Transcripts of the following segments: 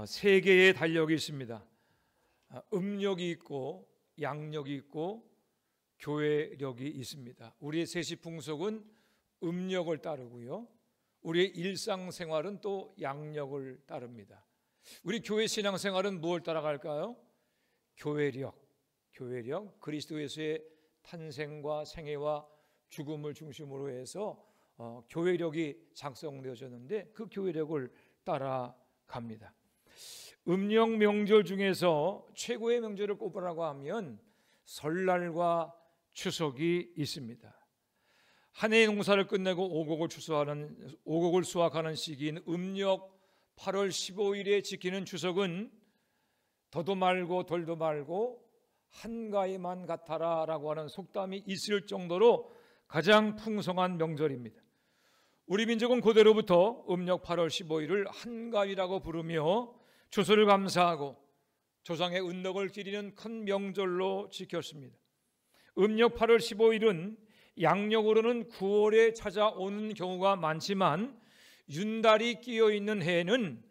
세 개의 달력이 있습니다. 음력이 있고 양력이 있고 교회력이 있습니다. 우리의 세시풍속은 음력을 따르고요, 우리의 일상생활은 또 양력을 따릅니다. 우리 교회 신앙생활은 무엇을 따라갈까요? 교회력, 그리스도 예수의 탄생과 생애와 죽음을 중심으로 해서 교회력이 작성되어졌는데 그 교회력을 따라갑니다. 음력 명절 중에서 최고의 명절을 꼽으라고 하면 설날과 추석이 있습니다. 한 해의 농사를 끝내고 오곡을 수확하는 시기인 음력 8월 15일에 지키는 추석은 더도 말고 덜도 말고 한가위만 같아라 라고 하는 속담이 있을 정도로 가장 풍성한 명절입니다. 우리 민족은 고대로부터 음력 8월 15일을 한가위라고 부르며 추수를 감사하고 조상의 은덕을 기리는 큰 명절로 지켰습니다. 음력 8월 15일은 양력으로는 9월에 찾아오는 경우가 많지만 윤달이 끼어 있는 해에는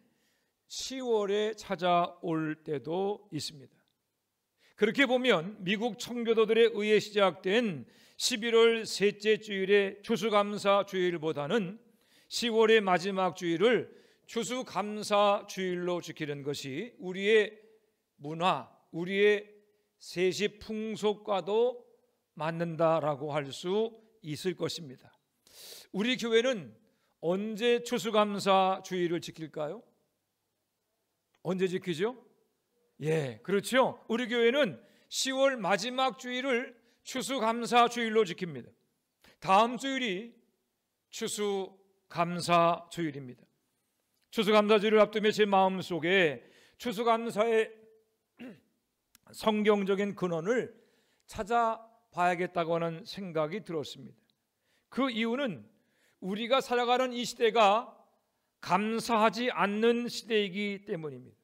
10월에 찾아올 때도 있습니다. 그렇게 보면 미국 청교도들에 의해 시작된 11월 셋째 주일의 추수감사 주일보다는 10월의 마지막 주일을 추수감사 주일로 지키는 것이 우리의 문화, 우리의 세시 풍속과도 맞는다라고 할 수 있을 것입니다. 우리 교회는 언제 추수감사 주일을 지킬까요? 언제 지키죠? 그렇죠. 우리 교회는 10월 마지막 주일을 추수감사 주일로 지킵니다. 다음 주일이 추수감사 주일입니다. 추수감사 주일을 앞두며 제 마음속에 추수감사의 성경적인 근원을 찾아봐야겠다고 하는 생각이 들었습니다. 그 이유는 우리가 살아가는 이 시대가 감사하지 않는 시대이기 때문입니다.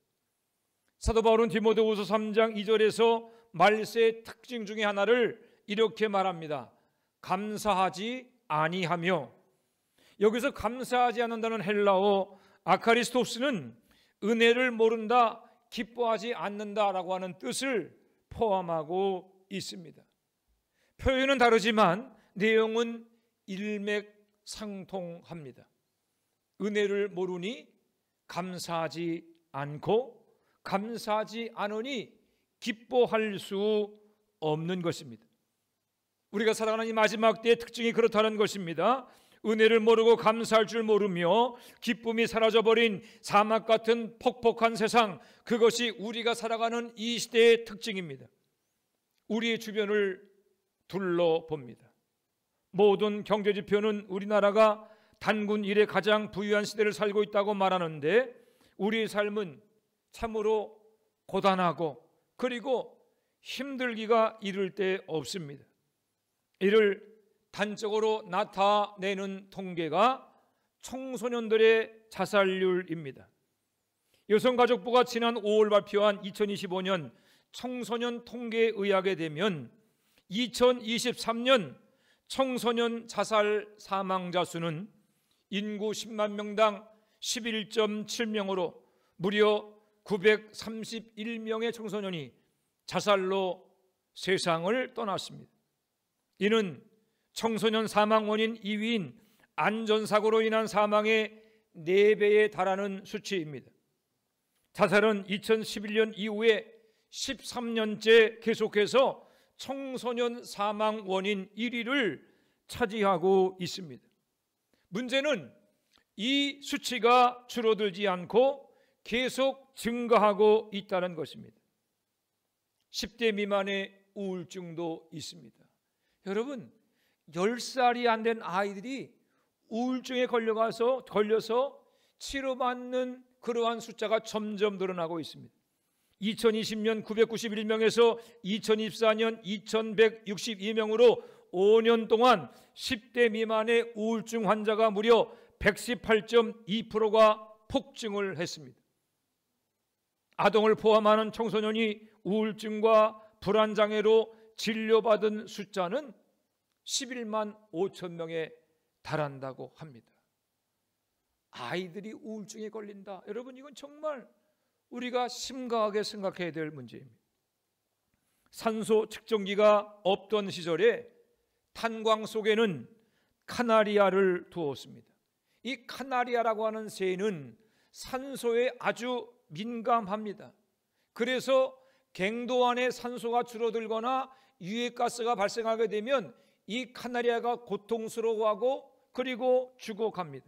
사도 바울은 디모데후서 3장 2절에서 말세의 특징 중에 하나를 이렇게 말합니다. 감사하지 아니하며. 여기서 감사하지 않는다는 헬라어 아카리스토스는 은혜를 모른다, 기뻐하지 않는다라고 하는 뜻을 포함하고 있습니다. 표현은 다르지만 내용은 일맥상통합니다. 은혜를 모르니 감사하지 않고 감사하지 않으니 기뻐할 수 없는 것입니다. 우리가 살아가는 이 마지막 때의 특징이 그렇다는 것입니다. 은혜를 모르고 감사할 줄 모르며 기쁨이 사라져버린 사막 같은 퍽퍽한 세상, 그것이 우리가 살아가는 이 시대의 특징입니다. 우리의 주변을 둘러봅니다. 모든 경제지표는 우리나라가 단군 이래 가장 부유한 시대를 살고 있다고 말하는데 우리의 삶은 참으로 고단하고 그리고 힘들기가 이를 데 없습니다. 이를 단적으로 나타내는 통계가 청소년들의 자살률입니다. 여성가족부가 지난 5월 발표한 2025년 청소년 통계에 의하게 되면 2023년 청소년 자살 사망자 수는 인구 10만 명당 11.7명으로 무려 931명의 청소년이 자살로 세상을 떠났습니다. 이는 청소년 사망 원인 2위인 안전사고로 인한 사망의 4배에 달하는 수치입니다. 자살은 2011년 이후에 13년째 계속해서 청소년 사망 원인 1위를 차지하고 있습니다. 문제는 이 수치가 줄어들지 않고 계속 증가하고 있다는 것입니다. 10대 미만의 우울증도 있습니다. 여러분, 10살이 안 된 아이들이 우울증에 걸려서 치료받는 그러한 숫자가 점점 늘어나고 있습니다. 2020년 991명에서 2024년 2162명으로 5년 동안 10대 미만의 우울증 환자가 무려 118.2%가 폭증을 했습니다. 아동을 포함하는 청소년이 우울증과 불안장애로 진료받은 숫자는 11만 5천 명에 달한다고 합니다. 아이들이 우울증에 걸린다. 여러분, 이건 정말 우리가 심각하게 생각해야 될 문제입니다. 산소 측정기가 없던 시절에 탄광 속에는 카나리아를 두었습니다. 이 카나리아라고 하는 새는 산소에 아주 민감합니다. 그래서 갱도 안에 산소가 줄어들거나 유해가스가 발생하게 되면 이 카나리아가 고통스러워하고 그리고 죽어갑니다.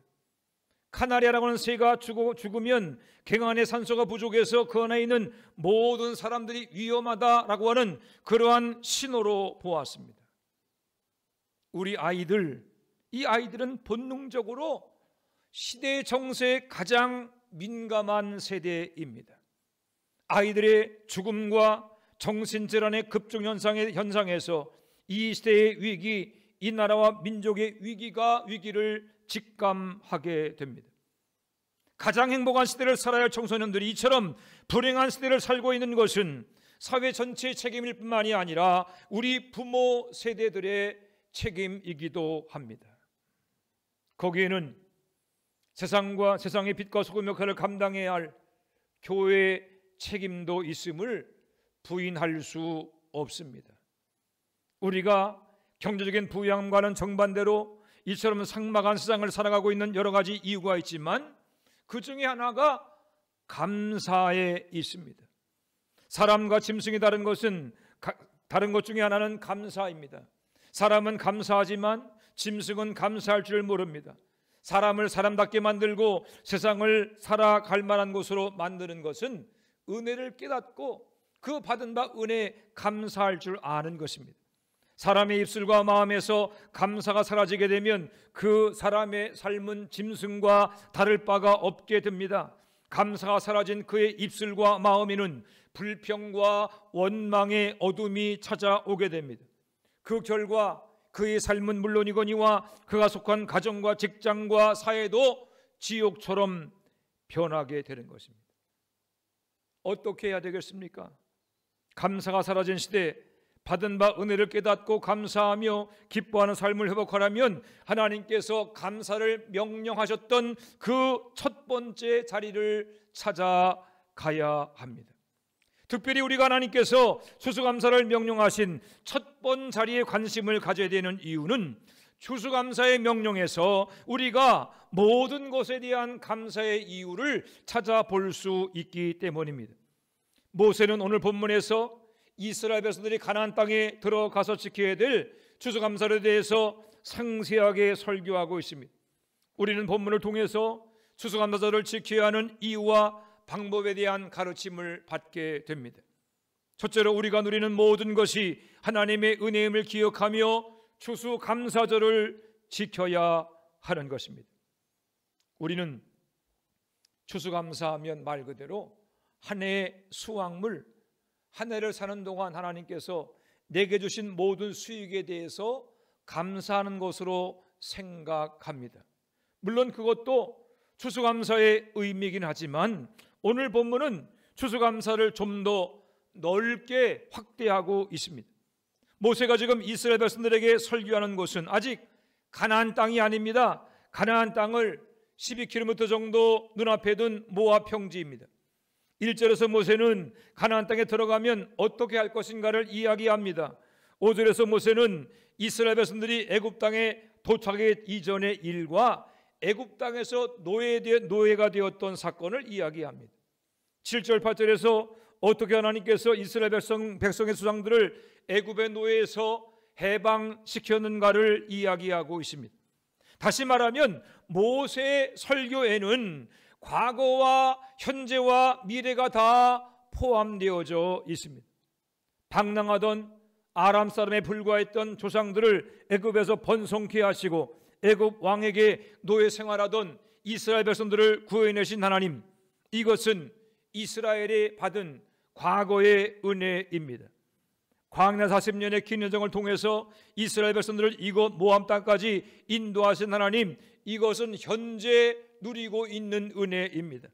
카나리아라고 하는 새가 죽으면 갱 안에 산소가 부족해서 그 안에 있는 모든 사람들이 위험하다라고 하는 그러한 신호로 보았습니다. 우리 아이들, 이 아이들은 본능적으로 시대의 정세에 가장 민감한 세대입니다. 아이들의 죽음과 정신질환의 급증현상에서 이 시대의 위기, 이 나라와 민족의 위기를 직감하게 됩니다. 가장 행복한 시대를 살아야 할 청소년들이 이처럼 불행한 시대를 살고 있는 것은 사회 전체의 책임일 뿐만이 아니라 우리 부모 세대들의 책임이기도 합니다. 거기에는 세상의 빛과 소금 역할을 감당해야 할 교회의 책임도 있음을 부인할 수 없습니다. 우리가 경제적인 부양과는 정반대로 이처럼 삭막한 세상을 살아가고 있는 여러 가지 이유가 있지만 그 중에 하나가 감사에 있습니다. 사람과 짐승이 다른 것 중에 하나는 감사입니다. 사람은 감사하지만 짐승은 감사할 줄 모릅니다. 사람을 사람답게 만들고 세상을 살아갈 만한 곳으로 만드는 것은 은혜를 깨닫고 그 받은 바 은혜에 감사할 줄 아는 것입니다. 사람의 입술과 마음에서 감사가 사라지게 되면 그 사람의 삶은 짐승과 다를 바가 없게 됩니다. 감사가 사라진 그의 입술과 마음에는 불평과 원망의 어둠이 찾아오게 됩니다. 그 결과 그의 삶은 물론이거니와 그가 속한 가정과 직장과 사회도 지옥처럼 변하게 되는 것입니다. 어떻게 해야 되겠습니까? 감사가 사라진 시대, 받은 바 은혜를 깨닫고 감사하며 기뻐하는 삶을 회복하려면 하나님께서 감사를 명령하셨던 그 첫 번째 자리를 찾아가야 합니다. 특별히 우리가 하나님께서 추수감사를 명령하신 첫 번 자리에 관심을 가져야 되는 이유는 추수감사의 명령에서 우리가 모든 것에 대한 감사의 이유를 찾아볼 수 있기 때문입니다. 모세는 오늘 본문에서 이스라엘 백성들이 가나안 땅에 들어가서 지켜야 될 추수감사에 대해서 상세하게 설교하고 있습니다. 우리는 본문을 통해서 추수감사절을 지켜야 하는 이유와 방법에 대한 가르침을 받게 됩니다. 첫째로 우리가 누리는 모든 것이 하나님의 은혜임을 기억하며 추수감사절을 지켜야 하는 것입니다. 우리는 추수감사하면 말 그대로 한 해의 수확물, 한 해를 사는 동안 하나님께서 내게 주신 모든 수익에 대해서 감사하는 것으로 생각합니다. 물론 그것도 추수감사의 의미이긴 하지만 오늘 본문은 추수감사를 좀 더 넓게 확대하고 있습니다. 모세가 지금 이스라엘 백성들에게 설교하는 곳은 아직 가나안 땅이 아닙니다. 가나안 땅을 12km 정도 눈앞에 둔 모압 평지입니다. 1절에서 모세는 가나안 땅에 들어가면 어떻게 할 것인가를 이야기합니다. 5절에서 모세는 이스라엘 백성들이 애굽 땅에 도착하기 이전의 일과 애굽 땅에서 노예가 되었던 사건을 이야기합니다. 7절 8절에서 어떻게 하나님께서 이스라엘 백성의 수장들을 애굽의 노예에서 해방시켰는가를 이야기하고 있습니다. 다시 말하면 모세의 설교에는 과거와 현재와 미래가 다 포함되어져 있습니다. 방랑하던 아람 사람에 불과했던 조상들을 애굽에서 번성케 하시고 애굽 왕에게 노예 생활하던 이스라엘 백성들을 구해내신 하나님, 이것은 이스라엘이 받은 과거의 은혜입니다. 광야 40년의 긴 여정을 통해서 이스라엘 백성들을 이곳 모압 땅까지 인도하신 하나님, 이것은 현재 누리고 있는 은혜입니다.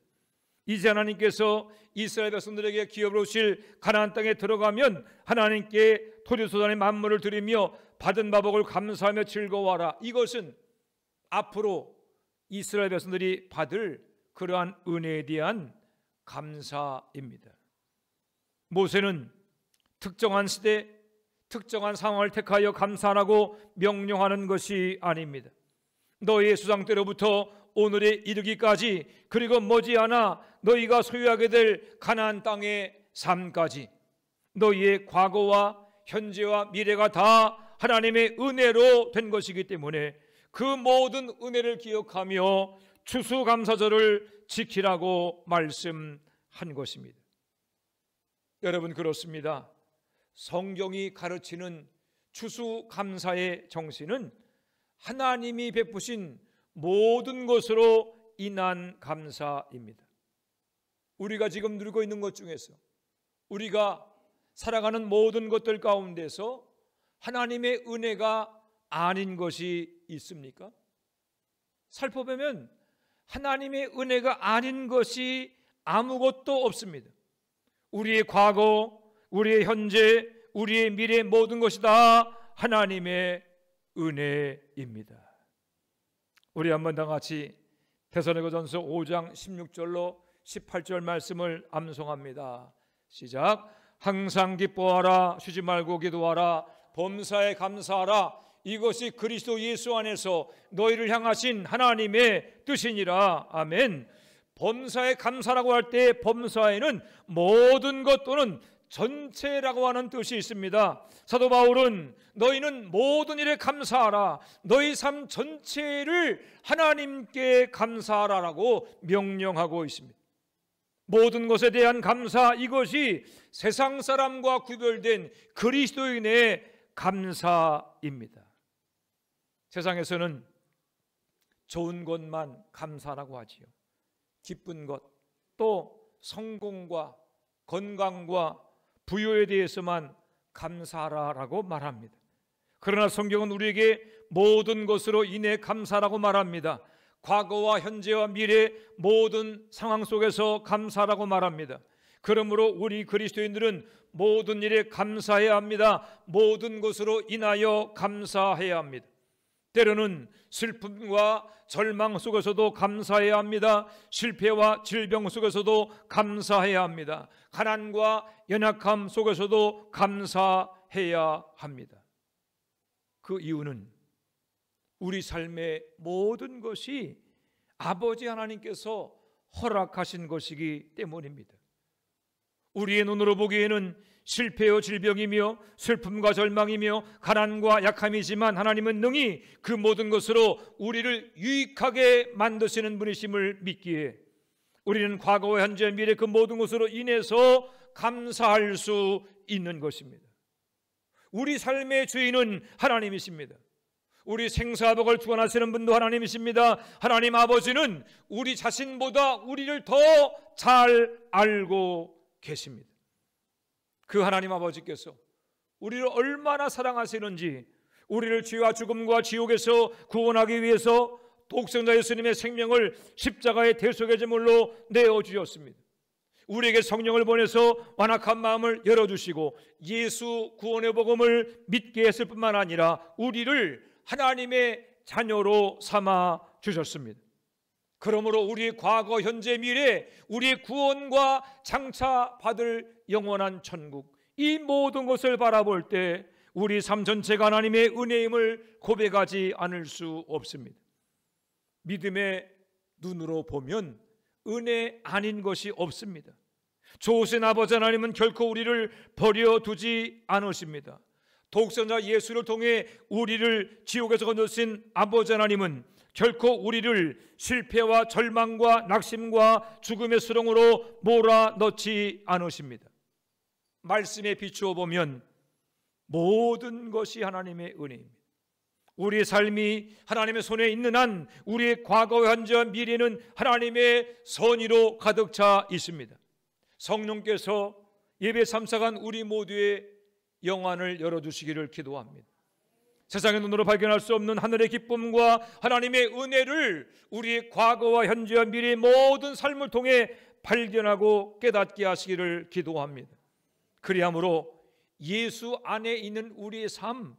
이제 하나님께서 이스라엘 백성들에게 기업으로 주실 가나안 땅에 들어가면 하나님께 토지소산의 만물을 드리며 받은 바복을 감사하며 즐거워하라. 이것은 앞으로 이스라엘 백성들이 받을 그러한 은혜에 대한 감사입니다. 모세는 특정한 시대, 특정한 상황을 택하여 감사하라고 명령하는 것이 아닙니다. 너희의 수장 때로부터 오늘에 이르기까지, 그리고 머지않아 너희가 소유하게 될 가나안 땅의 삶까지, 너희의 과거와 현재와 미래가 다 하나님의 은혜로 된 것이기 때문에 그 모든 은혜를 기억하며 추수감사절을 지키라고 말씀한 것입니다. 여러분, 그렇습니다. 성경이 가르치는 추수감사의 정신은 하나님이 베푸신 모든 것으로 인한 감사입니다. 우리가 지금 누리고 있는 것 중에서, 우리가 살아가는 모든 것들 가운데서 하나님의 은혜가 아닌 것이 있습니까? 살펴보면 하나님의 은혜가 아닌 것이 아무것도 없습니다. 우리의 과거, 우리의 현재, 우리의 미래, 모든 것이 다 하나님의 은혜입니다. 우리 한번 다 같이 데살로니가전서 5장 16절로 18절 말씀을 암송합니다. 시작. 항상 기뻐하라, 쉬지 말고 기도하라, 범사에 감사하라, 이것이 그리스도 예수 안에서 너희를 향하신 하나님의 뜻이니라. 아멘. 범사에 감사라고 할 때 범사에는 모든 것 또는 전체라고 하는 뜻이 있습니다. 사도 바울은 너희는 모든 일에 감사하라, 너희 삶 전체를 하나님께 감사하라라고 명령하고 있습니다. 모든 것에 대한 감사, 이것이 세상 사람과 구별된 그리스도인의 감사입니다. 세상에서는 좋은 것만 감사라고 하지요. 기쁜 것, 또 성공과 건강과 부여에 대해서만 감사하라라고 말합니다. 그러나 성경은 우리에게 모든 것으로 인해 감사라고 말합니다. 과거와 현재와 미래 모든 상황 속에서 감사라고 말합니다. 그러므로 우리 그리스도인들은 모든 일에 감사해야 합니다. 모든 것으로 인하여 감사해야 합니다. 때로는 슬픔과 절망 속에서도 감사해야 합니다. 실패와 질병 속에서도 감사해야 합니다. 가난과 연약함 속에서도 감사해야 합니다. 그 이유는 우리 삶의 모든 것이 아버지 하나님께서 허락하신 것이기 때문입니다. 우리의 눈으로 보기에는 실패요 질병이며 슬픔과 절망이며 가난과 약함이지만 하나님은 능히 그 모든 것으로 우리를 유익하게 만드시는 분이심을 믿기에 우리는 과거와 현재 미래 그 모든 것으로 인해서 감사할 수 있는 것입니다. 우리 삶의 주인은 하나님이십니다. 우리 생사복을 주관하시는 분도 하나님이십니다. 하나님 아버지는 우리 자신보다 우리를 더 잘 알고 계십니다. 그 하나님 아버지께서 우리를 얼마나 사랑하시는지, 우리를 죄와 죽음과 지옥에서 구원하기 위해서 독생자 예수님의 생명을 십자가의 대속의 제물로 내어주셨습니다. 우리에게 성령을 보내서 완악한 마음을 열어주시고 예수 구원의 복음을 믿게 했을 뿐만 아니라 우리를 하나님의 자녀로 삼아 주셨습니다. 그러므로 우리의 과거, 현재, 미래, 우리의 구원과 장차 받을 영원한 천국, 이 모든 것을 바라볼 때 우리 삶 전체가 하나님의 은혜임을 고백하지 않을 수 없습니다. 믿음의 눈으로 보면 은혜 아닌 것이 없습니다. 좋으신 아버지 하나님은 결코 우리를 버려두지 않으십니다. 독생자 예수를 통해 우리를 지옥에서 건져신 아버지 하나님은 결코 우리를 실패와 절망과 낙심과 죽음의 수렁으로 몰아넣지 않으십니다. 말씀에 비추어 보면 모든 것이 하나님의 은혜입니다. 우리의 삶이 하나님의 손에 있는 한 우리의 과거, 현재와 미래는 하나님의 선의로 가득 차 있습니다. 성령께서 예배 참석한 우리 모두의 영안을 열어주시기를 기도합니다. 세상의 눈으로 발견할 수 없는 하늘의 기쁨과 하나님의 은혜를 우리의 과거와 현재와 미래의 모든 삶을 통해 발견하고 깨닫게 하시기를 기도합니다. 그리함으로 예수 안에 있는 우리의 삶,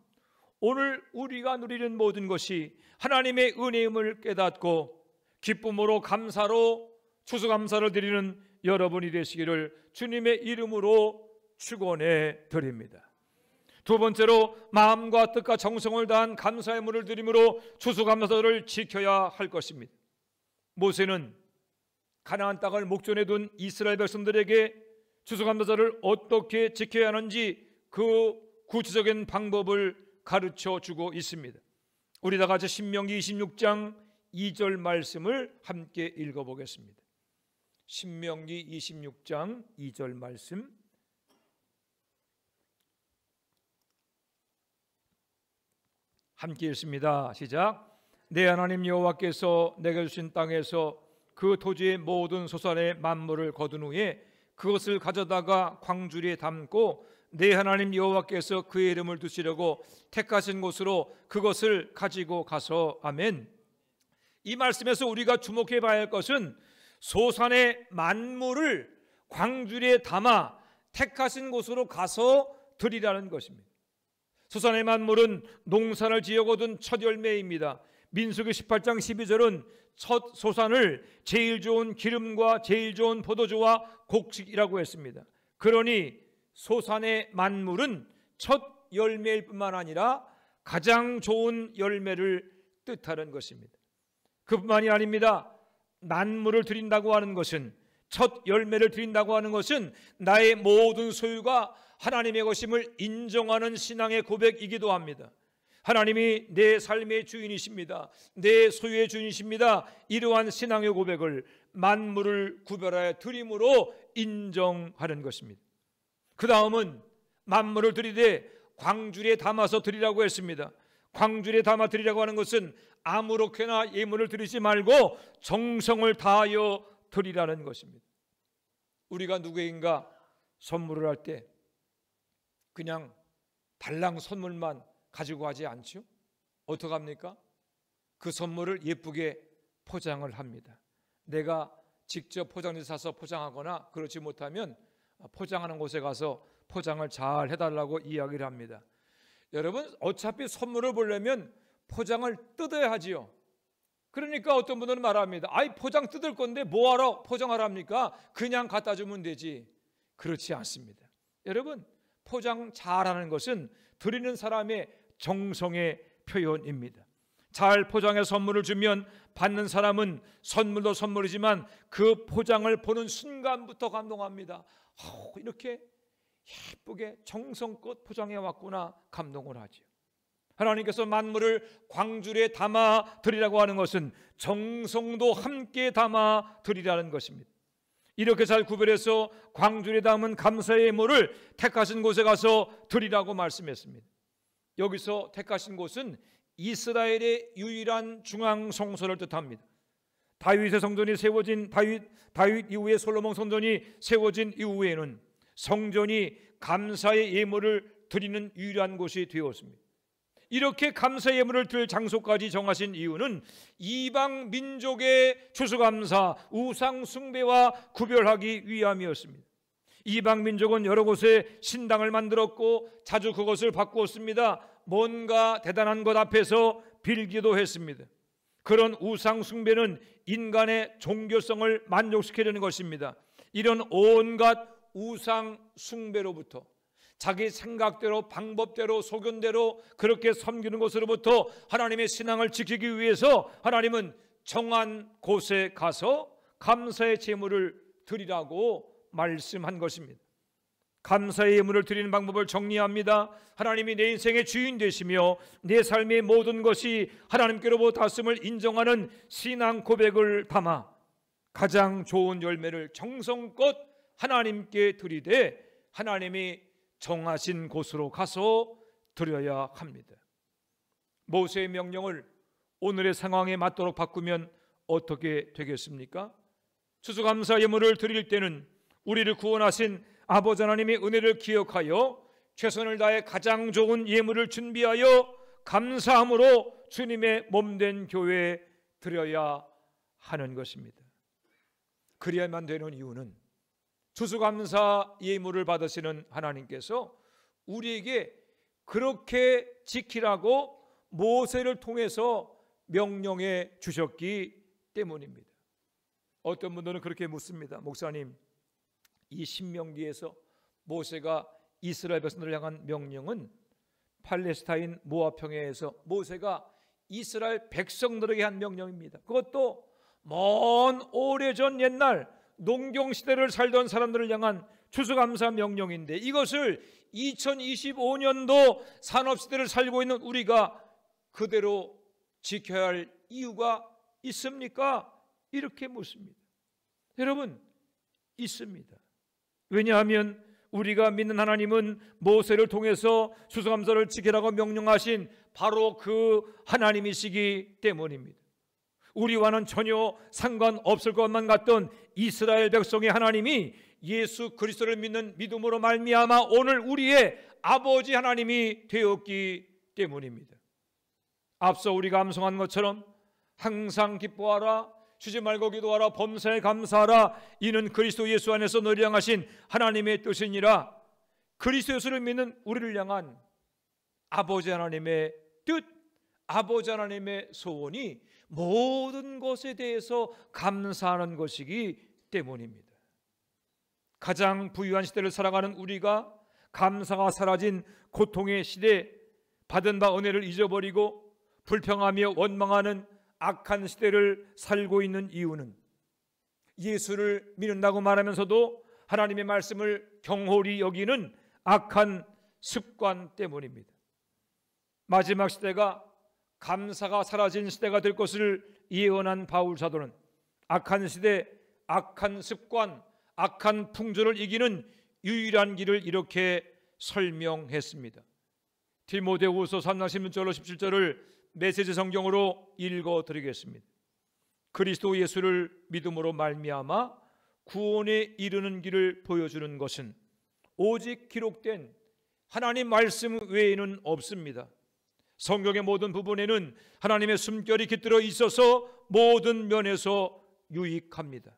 오늘 우리가 누리는 모든 것이 하나님의 은혜임을 깨닫고 기쁨으로 감사로 추수감사를 드리는 여러분이 되시기를 주님의 이름으로 축원해 드립니다. 두 번째로 마음과 뜻과 정성을 다한 감사의 물을 드림으로 추수감사절을 지켜야 할 것입니다. 모세는 가나안 땅을 목전에 둔 이스라엘 백성들에게 추수감사절을 어떻게 지켜야 하는지 그 구체적인 방법을 가르쳐 주고 있습니다. 우리 다 같이 신명기 26장 2절 말씀을 함께 읽어보겠습니다. 신명기 26장 2절 말씀 함께 읽습니다. 시작. 내 하나님 여호와께서 내게 주신 땅에서 그 토지의 모든 소산의 만물을 거둔 후에 그것을 가져다가 광주리에 담고 내 하나님 여호와께서 그의 이름을 두시려고 택하신 곳으로 그것을 가지고 가서. 아멘. 이 말씀에서 우리가 주목해 봐야 할 것은 소산의 만물을 광주리에 담아 택하신 곳으로 가서 드리라는 것입니다. 소산의 만물은 농사를 지어 거둔 첫 열매입니다. 민수기 18장 12절은 첫 소산을 제일 좋은 기름과 제일 좋은 포도주와 곡식이라고 했습니다. 그러니 소산의 만물은 첫 열매일 뿐만 아니라 가장 좋은 열매를 뜻하는 것입니다. 그뿐만이 아닙니다. 만물을 드린다고 하는 것은, 첫 열매를 드린다고 하는 것은 나의 모든 소유가 하나님의 것임을 인정하는 신앙의 고백이기도 합니다. 하나님이 내 삶의 주인이십니다. 내 소유의 주인이십니다. 이러한 신앙의 고백을 만물을 구별하여 드림으로 인정하는 것입니다. 그 다음은 만물을 드리되 광주리에 담아서 드리라고 했습니다. 광주리에 담아 드리라고 하는 것은 아무렇게나 예물을 드리지 말고 정성을 다하여 드리라는 것입니다. 우리가 누구에게인가 선물을 할 때 그냥 달랑 선물만 가지고 가지 않죠. 어떻게 합니까? 그 선물을 예쁘게 포장을 합니다. 내가 직접 포장지 사서 포장하거나 그렇지 못하면 포장하는 곳에 가서 포장을 잘 해달라고 이야기를 합니다. 여러분, 어차피 선물을 보려면 포장을 뜯어야 하지요. 그러니까 어떤 분들은 말합니다. 아이, 포장 뜯을 건데 뭐하러 포장을 합니까? 그냥 갖다 주면 되지. 그렇지 않습니다. 여러분, 포장 잘하는 것은 드리는 사람의 정성의 표현입니다. 잘 포장해 선물을 주면 받는 사람은 선물도 선물이지만 그 포장을 보는 순간부터 감동합니다. 이렇게 예쁘게 정성껏 포장해 왔구나, 감동을 하죠. 하나님께서 만물을 광주리에 담아 드리라고 하는 것은 정성도 함께 담아 드리라는 것입니다. 이렇게 잘 구별해서 광주리에 담은 감사의 예물을 택하신 곳에 가서 드리라고 말씀했습니다. 여기서 택하신 곳은 이스라엘의 유일한 중앙 성소를 뜻합니다. 다윗의 성전이 세워진 다윗 이후에 솔로몬 성전이 세워진 이후에는 성전이 감사의 예물을 드리는 유일한 곳이 되었습니다. 이렇게 감사 예물을 드릴 장소까지 정하신 이유는 이방 민족의 추수감사, 우상 숭배와 구별하기 위함이었습니다. 이방 민족은 여러 곳에 신당을 만들었고 자주 그것을 바꾸었습니다. 뭔가 대단한 것 앞에서 빌기도 했습니다. 그런 우상 숭배는 인간의 종교성을 만족시키려는 것입니다. 이런 온갖 우상 숭배로부터, 자기 생각대로 방법대로 소견대로 그렇게 섬기는 것으로부터 하나님의 신앙을 지키기 위해서 하나님은 정한 곳에 가서 감사의 제물을 드리라고 말씀한 것입니다. 감사의 예물을 드리는 방법을 정리합니다. 하나님이 내 인생의 주인 되시며 내 삶의 모든 것이 하나님께로부터 왔음을 인정하는 신앙 고백을 담아 가장 좋은 열매를 정성껏 하나님께 드리되 하나님이 정하신 곳으로 가서 드려야 합니다. 모세의 명령을 오늘의 상황에 맞도록 바꾸면 어떻게 되겠습니까? 추수감사 예물을 드릴 때는 우리를 구원하신 아버지 하나님의 은혜를 기억하여 최선을 다해 가장 좋은 예물을 준비하여 감사함으로 주님의 몸된 교회에 드려야 하는 것입니다. 그래야만 되는 이유는 추수감사 예물을 받으시는 하나님께서 우리에게 그렇게 지키라고 모세를 통해서 명령해 주셨기 때문입니다. 어떤 분들은 그렇게 묻습니다. 목사님, 이 신명기에서 모세가 이스라엘 백성들을 향한 명령은 팔레스타인 모압 평야에서 모세가 이스라엘 백성들에게 한 명령입니다. 그것도 먼 오래전 옛날 농경시대를 살던 사람들을 향한 추수감사 명령인데, 이것을 2025년도 산업시대를 살고 있는 우리가 그대로 지켜야 할 이유가 있습니까? 이렇게 묻습니다. 여러분, 있습니다. 왜냐하면 우리가 믿는 하나님은 모세를 통해서 추수감사를 지키라고 명령하신 바로 그 하나님이시기 때문입니다. 우리와는 전혀 상관없을 것만 같던 이스라엘 백성의 하나님이 예수 그리스도를 믿는 믿음으로 말미암아 오늘 우리의 아버지 하나님이 되었기 때문입니다. 앞서 우리가 암송한 것처럼 항상 기뻐하라, 쉬지 말고 기도하라, 범사에 감사하라, 이는 그리스도 예수 안에서 너희를 향하신 하나님의 뜻이니라. 그리스도 예수를 믿는 우리를 향한 아버지 하나님의 뜻, 아버지 하나님의 소원이 모든 것에 대해서 감사하는 것이기 때문입니다. 가장 부유한 시대를 살아가는 우리가 감사가 사라진 고통의 시대, 받은 바 은혜를 잊어버리고 불평하며 원망하는 악한 시대를 살고 있는 이유는 예수를 믿는다고 말하면서도 하나님의 말씀을 경홀히 여기는 악한 습관 때문입니다. 마지막 시대가 감사가 사라진 시대가 될 것을 예언한 바울 사도는 악한 시대, 악한 습관, 악한 풍조를 이기는 유일한 길을 이렇게 설명했습니다. 디모데후서 3장 16절로 17절을 메시지 성경으로 읽어드리겠습니다. 그리스도 예수를 믿음으로 말미암아 구원에 이르는 길을 보여주는 것은 오직 기록된 하나님 말씀 외에는 없습니다. 성경의 모든 부분에는 하나님의 숨결이 깃들어 있어서 모든 면에서 유익합니다.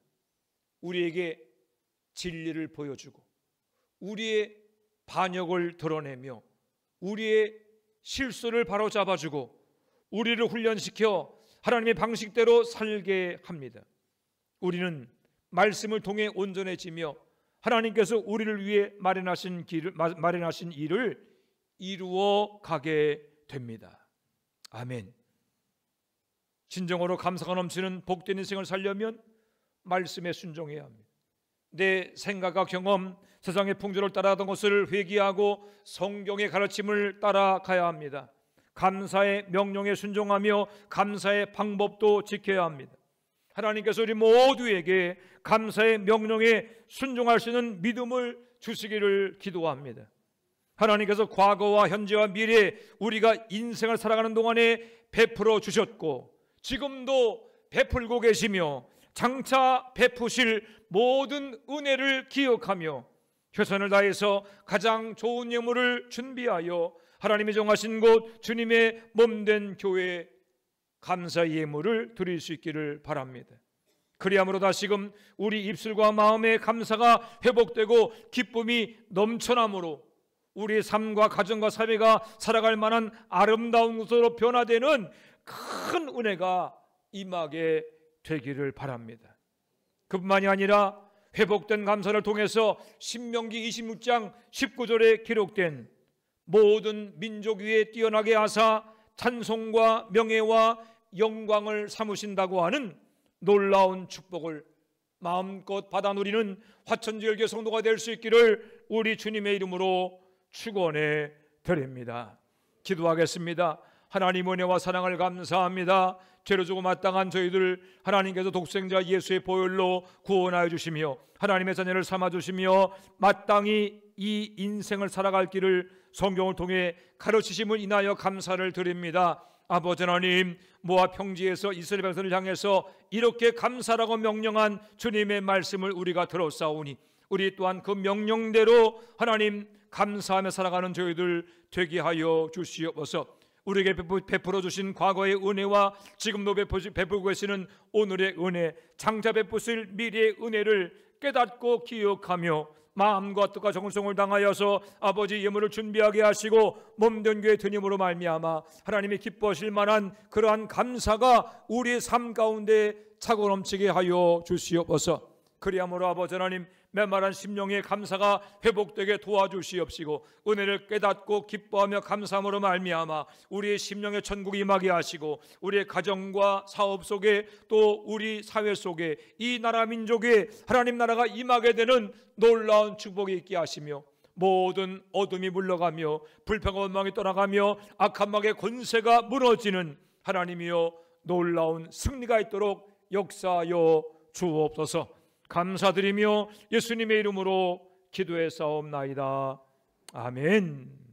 우리에게 진리를 보여주고 우리의 반역을 드러내며 우리의 실수를 바로잡아주고 우리를 훈련시켜 하나님의 방식대로 살게 합니다. 우리는 말씀을 통해 온전해지며 하나님께서 우리를 위해 마련하신 일을 이루어 가게 됩니다. 아멘. 진정으로 감사가 넘치는 복된 인생을 살려면 말씀에 순종해야 합니다. 내 생각과 경험, 세상의 풍조를 따라가던 것을 회개하고 성경의 가르침을 따라가야 합니다. 감사의 명령에 순종하며 감사의 방법도 지켜야 합니다. 하나님께서 우리 모두에게 감사의 명령에 순종할 수 있는 믿음을 주시기를 기도합니다. 하나님께서 과거와 현재와 미래 우리가 인생을 살아가는 동안에 베풀어 주셨고 지금도 베풀고 계시며 장차 베푸실 모든 은혜를 기억하며 최선을 다해서 가장 좋은 예물을 준비하여 하나님이 정하신 곳 주님의 몸된 교회에 감사의 예물을 드릴 수 있기를 바랍니다. 그리함으로 다시금 우리 입술과 마음의 감사가 회복되고 기쁨이 넘쳐나므로 우리의 삶과 가정과 사회가 살아갈 만한 아름다운 곳으로 변화되는 큰 은혜가 임하게 되기를 바랍니다. 그뿐만이 아니라 회복된 감사를 통해서 신명기 26장 19절에 기록된 모든 민족 위에 뛰어나게 하사 찬송과 명예와 영광을 삼으신다고 하는 놀라운 축복을 마음껏 받아 누리는 화천지열교 성도가 될 수 있기를 우리 주님의 이름으로 축원해 드립니다. 기도하겠습니다. 하나님 은혜와 사랑을 감사합니다. 죄로 주고 마땅한 저희들 하나님께서 독생자 예수의 보혈로 구원하여 주시며 하나님의 자녀를 삼아 주시며 마땅히 이 인생을 살아갈 길을 성경을 통해 가르치심을 인하여 감사를 드립니다. 아버지 하나님, 모압 평지에서 이스라엘 백성을 향해서 이렇게 감사라고 명령한 주님의 말씀을 우리가 들었사오니 우리 또한 그 명령대로 하나님 감사하며 살아가는 저희들 되게 하여 주시옵소서. 우리에게 베풀어 주신 과거의 은혜와 지금도 베풀고 계시는 오늘의 은혜, 장차 베푸실 미래의 은혜를 깨닫고 기억하며 마음과 뜻과 정성을 당하여서 아버지 예물을 준비하게 하시고 몸된 교회 드님으로 말미암아 하나님이 기뻐하실 만한 그러한 감사가 우리의 삶 가운데 차고 넘치게 하여 주시옵소서. 그리함으로 아버지 하나님 메마른 심령의 감사가 회복되게 도와주시옵시고, 은혜를 깨닫고 기뻐하며 감사함으로 말미암아 우리의 심령의 천국이 임하게 하시고, 우리의 가정과 사업 속에 또 우리 사회 속에 이 나라 민족에 하나님 나라가 임하게 되는 놀라운 축복이 있게 하시며, 모든 어둠이 물러가며 불평과 원망이 떠나가며 악한 마귀의 권세가 무너지는 하나님이여 놀라운 승리가 있도록 역사하여 주옵소서. 감사드리며 예수님의 이름으로 기도해 싸움나이다. 아멘.